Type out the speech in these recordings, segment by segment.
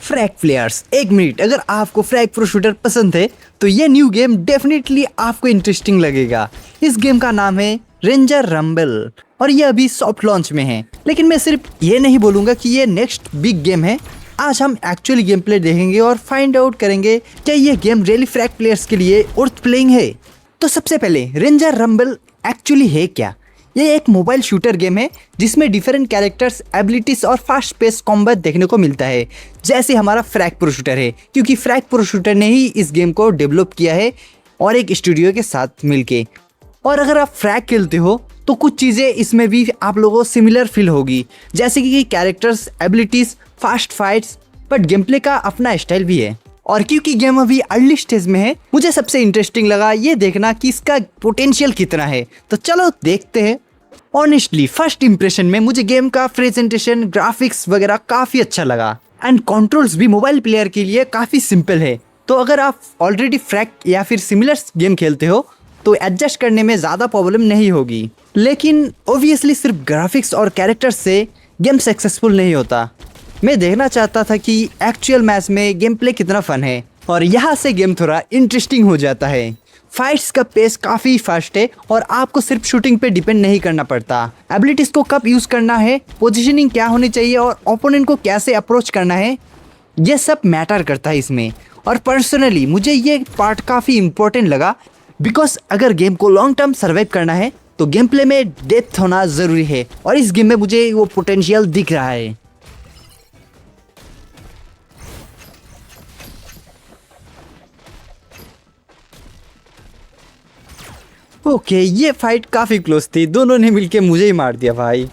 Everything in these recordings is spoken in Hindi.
फ्रैग प्लेयर्स, एक मिनट, अगर आपको फ्रैग प्रो शूटर पसंद है तो ये न्यू गेम डेफिनेटली आपको इंटरेस्टिंग लगेगा। इस गेम का नाम है रेंजर रंबल और ये अभी सॉफ्ट लॉन्च में है। लेकिन मैं सिर्फ ये नहीं बोलूंगा कि ये नेक्स्ट बिग गेम है। आज हम एक्चुअली गेम प्ले देखेंगे और फाइंड आउट करेंगे क्या ये गेम रियली फ्रैग प्लेयर्स के लिए वर्थ प्लेइंग है। तो सबसे पहले रेंजर रंबल एक्चुअली है क्या? ये एक मोबाइल शूटर गेम है जिसमें डिफरेंट कैरेक्टर्स, एबिलिटीज और फास्ट पेस कॉम्बैट देखने को मिलता है, जैसे हमारा फ्रैग प्रो शूटर है, क्योंकि फ्रैग प्रो शूटर ने ही इस गेम को डेवलप किया है और एक स्टूडियो के साथ मिलके। और अगर आप फ्रैग खेलते हो तो कुछ चीज़ें इसमें भी आप लोगों को सिमिलर फील होगी, जैसे कि characters, abilities, fast fights, but game play का अपना स्टाइल भी है। और क्योंकि गेम अभी अर्ली स्टेज में है, मुझे सबसे इंटरेस्टिंग लगा ये देखना कि इसका पोटेंशियल कितना है। तो चलो देखते हैं। ऑनेस्टली फर्स्ट इंप्रेशन में मुझे गेम का प्रेजेंटेशन, ग्राफिक्स वगैरह काफ़ी अच्छा लगा एंड कंट्रोल्स भी मोबाइल प्लेयर के लिए काफ़ी सिंपल है। तो अगर आप ऑलरेडी फ्रैग या फिर सिमिलर गेम खेलते हो तो एडजस्ट करने में ज़्यादा प्रॉब्लम नहीं होगी। लेकिन ऑब्वियसली सिर्फ ग्राफिक्स और कैरेक्टर्स से गेम सक्सेसफुल नहीं होता। मैं देखना चाहता था कि एक्चुअल मैच में गेम प्ले कितना फन है और यहाँ से गेम थोड़ा इंटरेस्टिंग हो जाता है। फाइट्स का पेस काफ़ी फास्ट है और आपको सिर्फ शूटिंग पे डिपेंड नहीं करना पड़ता। एबिलिटीज़ को कब यूज़ करना है, पोजीशनिंग क्या होनी चाहिए और ओपोनेंट को कैसे अप्रोच करना है, ये सब मैटर करता है इसमें। और पर्सनली मुझे ये पार्ट काफ़ी इंपॉर्टेंट लगा, बिकॉज अगर गेम को लॉन्ग टर्म सर्वाइव करना है तो गेम प्ले में डेप्थ होना ज़रूरी है और इस गेम में मुझे वो पोटेंशियल दिख रहा है। ओके, ये फाइट काफी क्लोज थी, दोनों ने मिलके मुझे ही मार दिया भाई।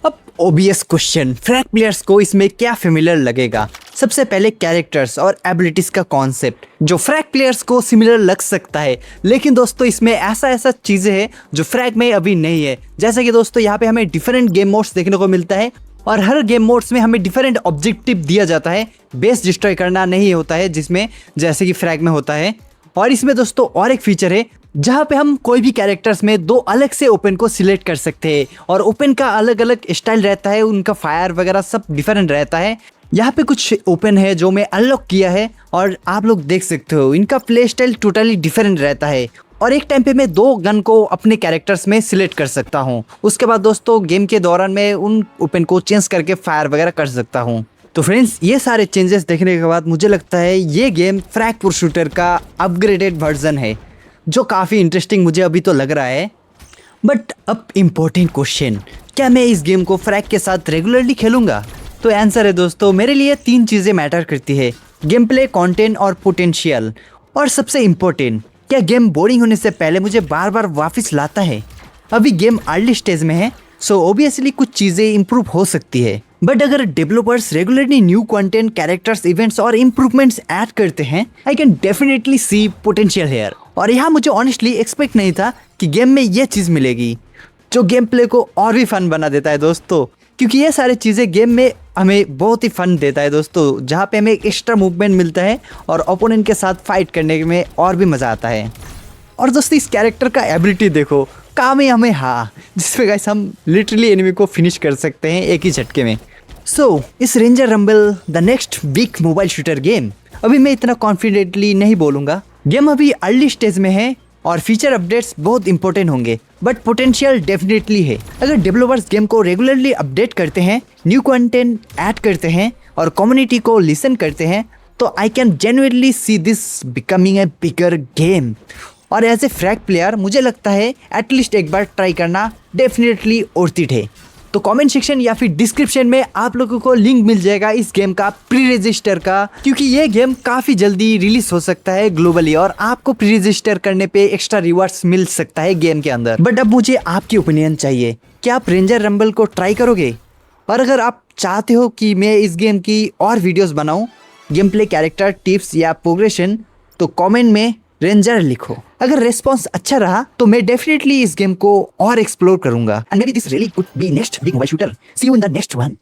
अब ओबियस क्वेश्चन, फ्रैग प्लेयर्स को इसमें क्या फेमिलियर लगेगा? सबसे पहले कैरेक्टर्स और एबिलिटीज का कॉन्सेप्ट जो फ्रैग प्लेयर्स को सिमिलर लग सकता है, लेकिन दोस्तों इसमें ऐसा चीजें हैं जो फ्रैग में अभी नहीं है। जैसे कि दोस्तों यहाँ पे हमें डिफरेंट गेम मोड्स देखने को मिलता है और हर गेम मोड्स में हमें डिफरेंट ऑब्जेक्टिव दिया जाता है। बेस डिस्ट्रॉय करना नहीं होता है जिसमें जैसे कि फ्रैग में होता है। और इसमें दोस्तों और एक फीचर है जहाँ पे हम कोई भी कैरेक्टर्स में दो अलग से ओपन को सिलेक्ट कर सकते हैं और ओपन का अलग अलग स्टाइल रहता है, उनका फायर वगैरह सब डिफरेंट रहता है। यहाँ पे कुछ ओपन है जो मैं अनलॉक किया है और आप लोग देख सकते हो इनका प्ले स्टाइल टोटली डिफरेंट रहता है और एक टाइम पे मैं दो गन को अपने कैरेक्टर्स में सिलेक्ट कर सकता हूँ। उसके बाद दोस्तों गेम के दौरान मैं उन ओपन को चेंज करके फायर वगैरह कर सकता हूँ। तो फ्रेंड्स, ये सारे चेंजेस देखने के बाद मुझे लगता है ये गेम फ्रैग प्रो शूटर का अपग्रेडेड वर्जन है, जो काफ़ी इंटरेस्टिंग मुझे अभी तो लग रहा है। बट अब इम्पोर्टेंट क्वेश्चन, क्या मैं इस गेम को फ्रैग के साथ रेगुलरली खेलूँगा? तो आंसर है दोस्तों, मेरे लिए तीन चीज़ें मैटर करती है, गेम प्ले, कॉन्टेंट और पोटेंशियल। और सबसे इम्पोर्टेंट, क्या गेम बोरिंग होने से पहले मुझे बार बार वापस लाता है? अभी गेम अर्ली स्टेज में है, सो ऑब्वियसली कुछ चीज़ें इंप्रूव हो सकती है। बट अगर developers regularly new content, characters, events और इम्प्रूवमेंट्स ऐड करते हैं, I can definitely see potential here. और यहाँ मुझे ऑनेस्टली एक्सपेक्ट नहीं था कि गेम में ये चीज़ मिलेगी जो गेम प्ले को और भी फन बना देता है दोस्तों, क्योंकि ये सारी चीज़ें गेम में हमें बहुत ही फन देता है दोस्तों, जहाँ पे हमें एक एक्स्ट्रा मूवमेंट मिलता है और ओपोनेंट के साथ फाइट करने में और भी मज़ा आता है। और दोस्तों इस कैरेक्टर का एबिलिटी देखो, कामे हमें हाँ, जिसमें गाइस हम लिटरली एनिमी को फिनिश कर सकते हैं एक ही झटके में। सो इस ranger rumble the next big mobile shooter game, अभी मैं इतना कॉन्फिडेंटली नहीं बोलूँगा। गेम अभी अर्ली स्टेज में है और फीचर अपडेट्स बहुत इंपॉर्टेंट होंगे, बट पोटेंशियल डेफिनेटली है। अगर डेवलपर्स गेम को रेगुलरली अपडेट करते हैं, न्यू कंटेंट ऐड करते हैं और कम्युनिटी को लिसन करते हैं, तो I can genuinely see this becoming a bigger game. और एज ए फ्रैग प्लेयर मुझे लगता है एटलीस्ट एक बार ट्राई करना डेफिनेटली वर्थ इट है। तो कमेंट सेक्शन या फिर डिस्क्रिप्शन में आप लोगों को लिंक मिल जाएगा इस गेम का प्री रजिस्टर का, क्योंकि ये गेम काफ़ी जल्दी रिलीज हो सकता है ग्लोबली और आपको प्री रजिस्टर करने पे एक्स्ट्रा रिवार्ड्स मिल सकता है गेम के अंदर। बट अब मुझे आपकी ओपिनियन चाहिए, क्या आप रेंजर रंबल को ट्राई करोगे? और अगर आप चाहते हो कि मैं इस गेम की और वीडियोस बनाऊं, गेम प्ले, कैरेक्टर, टिप्स या प्रोग्रेशन, तो कमेंट में रेंजर लिखो। अगर रेस्पॉन्स अच्छा रहा तो मैं डेफिनेटली इस गेम को और एक्सप्लोर करूंगा and may be this really could be next big mobile shooter. See you in the next one.